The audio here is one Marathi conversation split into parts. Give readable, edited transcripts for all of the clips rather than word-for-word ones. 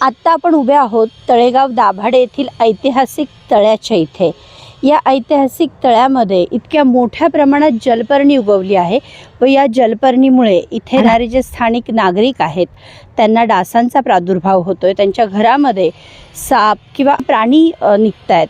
आत्ता आपण उभे आहोत तळेगाव दाभाडे येथील ऐतिहासिक तळ्याच्या इथे। या ऐतिहासिक तळ्यामध्ये इतक्या मोठ्या प्रमाणात जलपर्णी उगवली आहे व या जलपर्णीमुळे इथे राहणारे जे स्थानिक नागरिक आहेत त्यांना डासांचा प्रादुर्भाव होतोय, त्यांच्या घरामध्ये साप किंवा प्राणी निघतायत।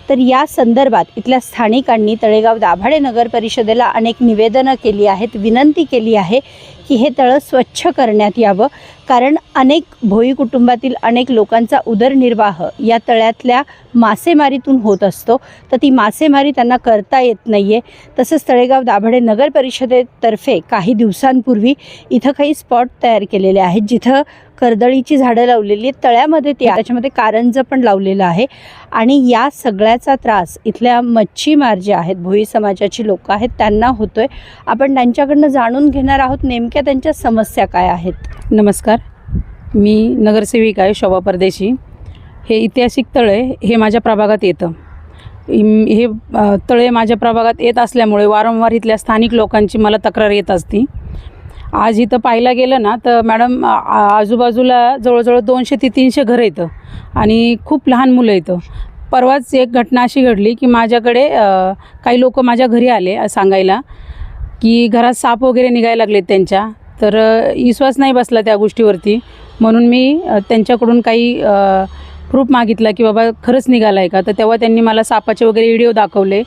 तर या संदर्भात इथल्या स्थानिकांनी तळेगाव दाभाडे नगर परिषदेला अनेक निवेदनं केली आहेत, विनंती केली आहे की हे तळं स्वच्छ करण्यात यावं, कारण अनेक भोई कुटुंबातील अनेक लोकांचा उदरनिर्वाह या तळ्यातल्या मासेमारीतून होत असतो, तर ती मासेमारी त्यांना करता येत नाही आहे। तसंच तळेगाव दाभाडे नगर परिषदेतर्फे काही दिवसांपूर्वी इथं काही स्पॉट तयार केलेले आहेत जिथं कर्दळीची झाडं लावलेली आहेत, तळ्यामध्ये त्याच्यामध्ये कारंजं पण लावलेलं आहे आणि या सगळ्याचा त्रास इथल्या मच्छीमार जे आहेत, भोई समाजाची लोक आहेत त्यांना होतोय। आपण त्यांच्याकडनं जाणून घेणार आहोत नेमक्या त्यांच्या समस्या काय आहेत। नमस्कार, मी नगरसेविका आहे शोभा परदेशी। हे ऐतिहासिक तळे हे माझ्या प्रभागात येतं। हे तळे माझ्या प्रभागात येत असल्यामुळे वारंवार इथल्या स्थानिक लोकांची मला तक्रार येत असती। आज इथं पाहायला गेलं ना तर मॅडम आजूबाजूला जवळजवळ 200 ते 300 घरं येतं आणि खूप लहान मुलं येतं। परवाच एक घटना अशी घडली की माझ्याकडे काही लोक माझ्या घरी आले सांगायला की घरात साप वगैरे निघायला लागलेत त्यांच्या। तर विश्वास नाही बसला त्या गोष्टीवरती, म्हणून मी त्यांच्याकडून काही प्रूफ मागितला की बाबा खरंच निघाला आहे का। तर तेव्हा त्यांनी मला सापाचे वगैरे व्हिडिओ दाखवले।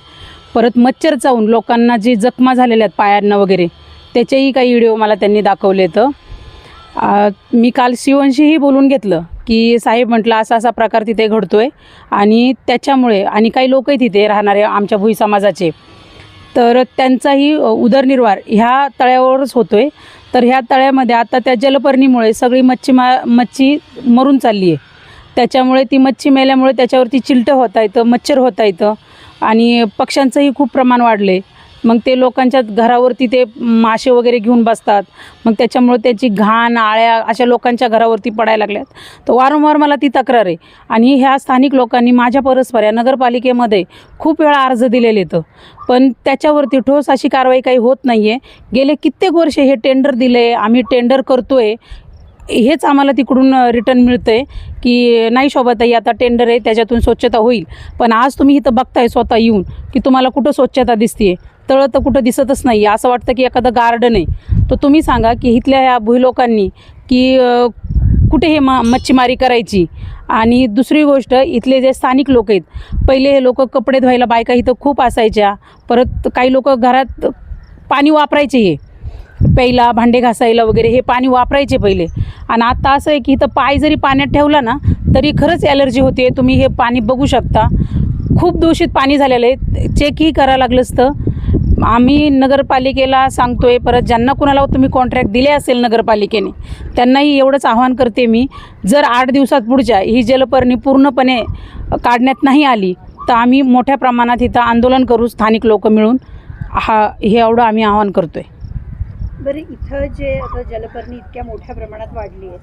परत मच्छर चावून लोकांना जी जखमा झालेल्या आहेत पायांना वगैरे त्याचेही काही व्हिडिओ मला त्यांनी दाखवले। तर मी काल शिवंशीही बोलून घेतलं की साहेब म्हटलं असा असा प्रकार तिथे घडतो आहे आणि त्याच्यामुळे आणि काही लोकही तिथे राहणारे आमच्या भुई समाजाचे, तर त्यांचाही उदरनिर्वाह ह्या तळ्यावरच होतो आहे। तर ह्या तळ्यामध्ये आता त्या जलपर्णीमुळे सगळी मच्छी मरून चालली आहे। त्याच्यामुळे ती मच्छी मेल्यामुळे त्याच्यावरती चिलटं होता येतं, मच्छर होता येतं आणि पक्ष्यांचंही खूप प्रमाण वाढले। मग ते लोकांच्या घरावरती ते मासे वगैरे घेऊन बसतात, मग त्याच्यामुळे त्याची घाण आळ्या अशा लोकांच्या घरावरती पडायला लागल्यात। तर वारंवार मला ती तक्रार आहे आणि ह्या स्थानिक लोकांनी माझ्या परस्पर या नगरपालिकेमध्ये खूप वेळा अर्ज दिलेले आहेत, पण त्याच्यावरती ठोस अशी कारवाई काही होत नाही आहे। गेले कित्येक वर्ष हे टेंडर दिलं आहे, आम्ही टेंडर करतो आहे, हेच आम्हाला तिकडून रिटर्न मिळतं आहे की नाही शोभाताई आता टेंडर आहे त्याच्यातून स्वच्छता होईल। पण आज तुम्ही इथं बघताय स्वतः येऊन की तुम्हाला कुठं स्वच्छता दिसते, तळं तर कुठं दिसतच नाही। असं वाटतं की एखादं गार्डन आहे। तर तुम्ही सांगा की इथल्या ह्या भुई लोकांनी की कुठे हे मच्छीमारी करायची। आणि दुसरी गोष्ट, इथले जे स्थानिक लोक आहेत, पहिले हे लोक कपडे धुवायला बायका इथं खूप असायच्या, परत काही लोक घरात पाणी वापरायचे, हे प्यायला भांडे घासायला वगैरे हे पाणी वापरायचे पहिले। आणि आता असं आहे की इथं पाय जरी पाण्यात ठेवला ना तरी खरंच ॲलर्जी होते। तुम्ही हे पाणी बघू शकता, खूप दूषित पाणी झालेलं आहे, चेकही करायला लागलं असतं। आम्ही नगरपालिकेला सांगतोय, परत ज्यांना कुणाला तुम्ही कॉन्ट्रॅक्ट दिले असेल नगरपालिकेने त्यांनाही एवढंच आव्हान करते मी, जर 8 दिवसात पुढच्या ही जलपर्णी पूर्णपणे काढण्यात नाही आली तर आम्ही मोठ्या प्रमाणात इथं आंदोलन करू, स्थानिक लोक मिळून। हे एवढं आम्ही आव्हान करतोय। बरं, इथं जे आता जलपर्णी इतक्या मोठ्या प्रमाणात वाढली आहे,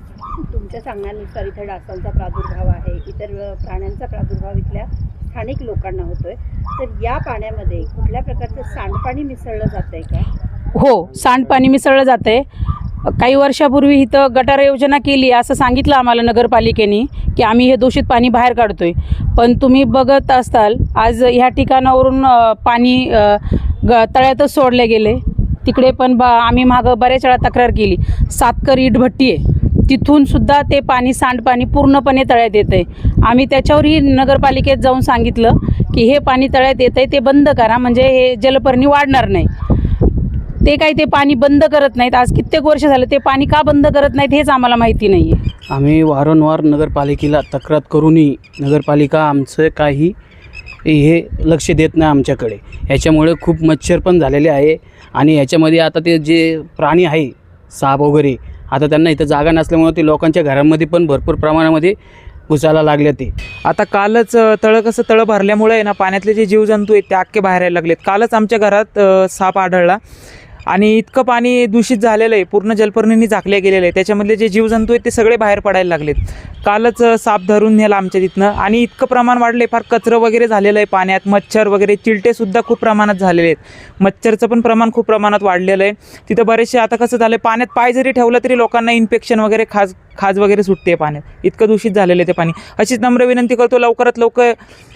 तुमच्या सांगण्यानुसार इथं डासांचा प्रादुर्भाव आहे, इतर प्राण्यांचा प्रादुर्भाव इथल्या स्थानिक लोकांना होतोय, तर या पाण्यामध्ये कुठल्या प्रकारचं सांडपाणी मिसळलं जात आहे का? हो, सांडपाणी मिसळलं जातं आहे। काही वर्षापूर्वी इथं गटार योजना केली असं सांगितलं आम्हाला नगरपालिकेने की आम्ही हे दूषित पाणी बाहेर काढतोय, पण तुम्ही बघत असताल आज ह्या ठिकाणावरून पाणी तळ्यातच सोडले गेले। तिकडे पण आम्ही मागं बऱ्याच वेळा तक्रार केली, सातकर इटभट्टी आहे तिथून सुद्धा ते पाणी सांडपाणी पूर्णपणे तळ्यात येतं आहे। आम्ही त्याच्यावरही नगरपालिकेत जाऊन सांगितलं की हे पाणी तळ्यात येतं आहे ते बंद करा, म्हणजे हे जलपर्णी वाढणार नाही। ते काही ते पाणी बंद करत नाहीत। आज कित्येक वर्ष झालं ते पाणी का बंद करत नाहीत हेच आम्हाला माहिती नाही आहे। आम्ही वारंवार नगरपालिकेला तक्रार करूनही नगरपालिका आमचं काही हे लक्ष देत नाही आमच्याकडे। याच्यामुळे खूप मच्छर पण झालेले आहे आणि याच्यामध्ये आता ते जे प्राणी आहे साप वगैरे, आता त्यांना इथं जागा नसल्यामुळे ते लोकांच्या घरांमध्ये पण भरपूर प्रमाणामध्ये घुसायला लागले। ते आता कालच तळं भरल्यामुळे ना पाण्यातले जे जीवजंतू आहेत ते अख्खे बाहेर यायला लागलेत। कालच आमच्या घरात साप आढळला। आणि इतकं पाणी दूषित झालेलं आहे, पूर्ण जलपर्णींनी झाकले गेलेलं आहे. त्याच्यामधले जे जीवजंतू आहेत ते सगळे बाहेर पडायला लागलेत. कालच साप धरून नेला आमच्या तिथनं आणि इतकं प्रमाण वाढलं आहे, फार कचरं वगैरे झालेलं आहे पाण्यात. मच्छर वगैरे चिलटेसुद्धा खूप प्रमाणात झालेले आहेत. मच्छरचं पण प्रमाण खूप प्रमाणात वाढलेलं आहे तिथं. बरेचसे आता कसं झालं आहे, पाण्यात पाय जरी ठेवलं तरी लोकांना इन्फेक्शन वगैरे खाज वगैरे सुटते पाण्यात, इतकं दूषित झालेलं आहे ते पाणी. अशीच नम्र विनंती करतो, लवकरात लवकर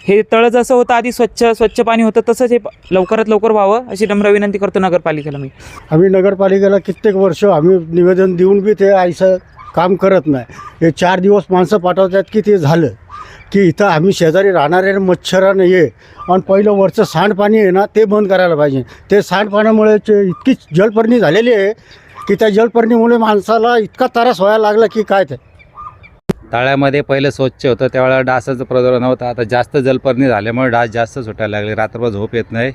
हे तळं जसं होतं आधी स्वच्छ पाणी होतं तसंच हे लवकरात लवकर व्हावं अशी नम्र विनंती करतो नगरपालिकेला मी. आम्ही नगरपालिकेला कित्येक वर्ष आम्ही निवेदन देऊन बी ते ऐसं काम करत नाही. हे 4 दिवस माणसं पाठवतात की ते झालं की इथं आम्ही शेजारी राहणारे मच्छरानं ये आणि पहिलं वरचं सांडपाणी आहे ना ते बंद करायला पाहिजे. ते सांडपाण्यामुळे इतकी जलपर्णी झालेली आहे की त्या जलपर्णीमुळे माणसाला इतका त्रास व्हायला लागला की काय ते. तळ्यामध्ये पहिलं स्वच्छ होतं त्यावेळेला डासाचं प्रादुर्भाव नव्हता. आता जास्त जलपर्णी झाल्यामुळे डास जास्त सुटायला लागले. रात्रभर झोप येत नाही,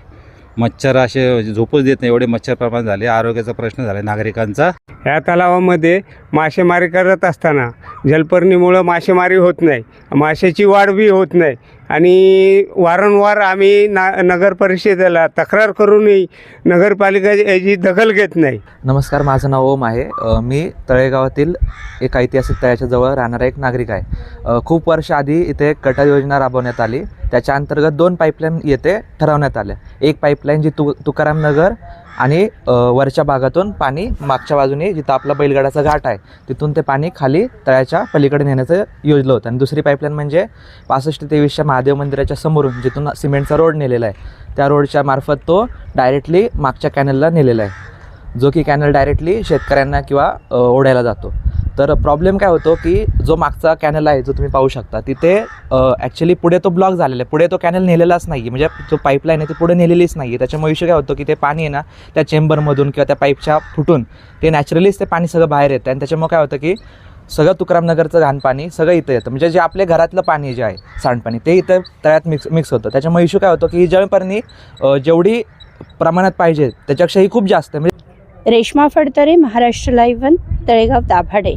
मच्छर असे झोपूच देत नाही, एवढे मच्छर प्रमाण झाले. आरोग्याचा प्रश्न झाला नागरिकांचा. ह्या तलावामध्ये मासेमारी करत असताना जलपर्णीमुळं मासेमारी होत नाही, माशाची वाढ बी होत नाही आणि वारंवार आम्ही नगर परिषदेला तक्रार करूनही नगरपालिका याची दखल घेत नाही. नमस्कार, माझं नाव ओम आहे. मी तळेगावातील एक ऐतिहासिक तळ्याच्या जवळ राहणारा एक नागरिक आहे. खूप वर्ष आधी इथे गटार योजना राबवण्यात आली. त्याच्या अंतर्गत 2 पाईपलाईन येथे ठरवण्यात आल्या. एक पाईपलाईन जी तुकाराम नगर आणि वरच्या भागातून पाणी मागच्या बाजूने जिथं आपला बैलगाडाचा घाट आहे तिथून ते पाणी खाली तळ्याच्या पलीकडे नेण्याचं योजलं होतं. आणि दुसरी पाईपलाईन म्हणजे 65 ते 23च्या महादेव मंदिराच्या समोरून जिथून सिमेंटचा रोड नेलेला आहे त्या रोडच्या मार्फत तो डायरेक्टली मागच्या कॅनलला नेलेला आहे, जो की कॅनल डायरेक्टली शेतकऱ्यांना किंवा ओढ्याला जातो. तर प्रॉब्लेम काय होतो की जो मागचा कॅनल आहे जो तुम्ही पाहू शकता तिथे ॲक्च्युली पुढे तो ब्लॉक झालेला आहे. पुढे तो कॅनल नेलेलाच नाही आहे, म्हणजे जो पाईपलाईन आहे ती पुढे नेलेलीच नाही आहे. त्याच्यामुळे इश्यू काय होतो की ते पाणी आहे ना त्या चेंबरमधून किंवा त्या पाईपच्या फुटून ते नॅचरलीच ते पाणी सगळं बाहेर येतं. आणि त्याच्यामुळे काय होतं की सगळं तुकारामनगरचं घाण पाणी सगळं इथं येतं, म्हणजे जे आपल्या घरातलं पाणी जे आहे सांडपाणी ते इथं तळ्यात मिक्स होतं. त्याच्यामुळे इश्यू काय होतो की ही जलपर्णी जेवढी प्रमाणात पाहिजे त्याच्यापेक्षाही खूप जास्त. म्हणजे रेश्मा फडतरे, महाराष्ट्र लाईव्ह 1, तळेगाव दाभाडे.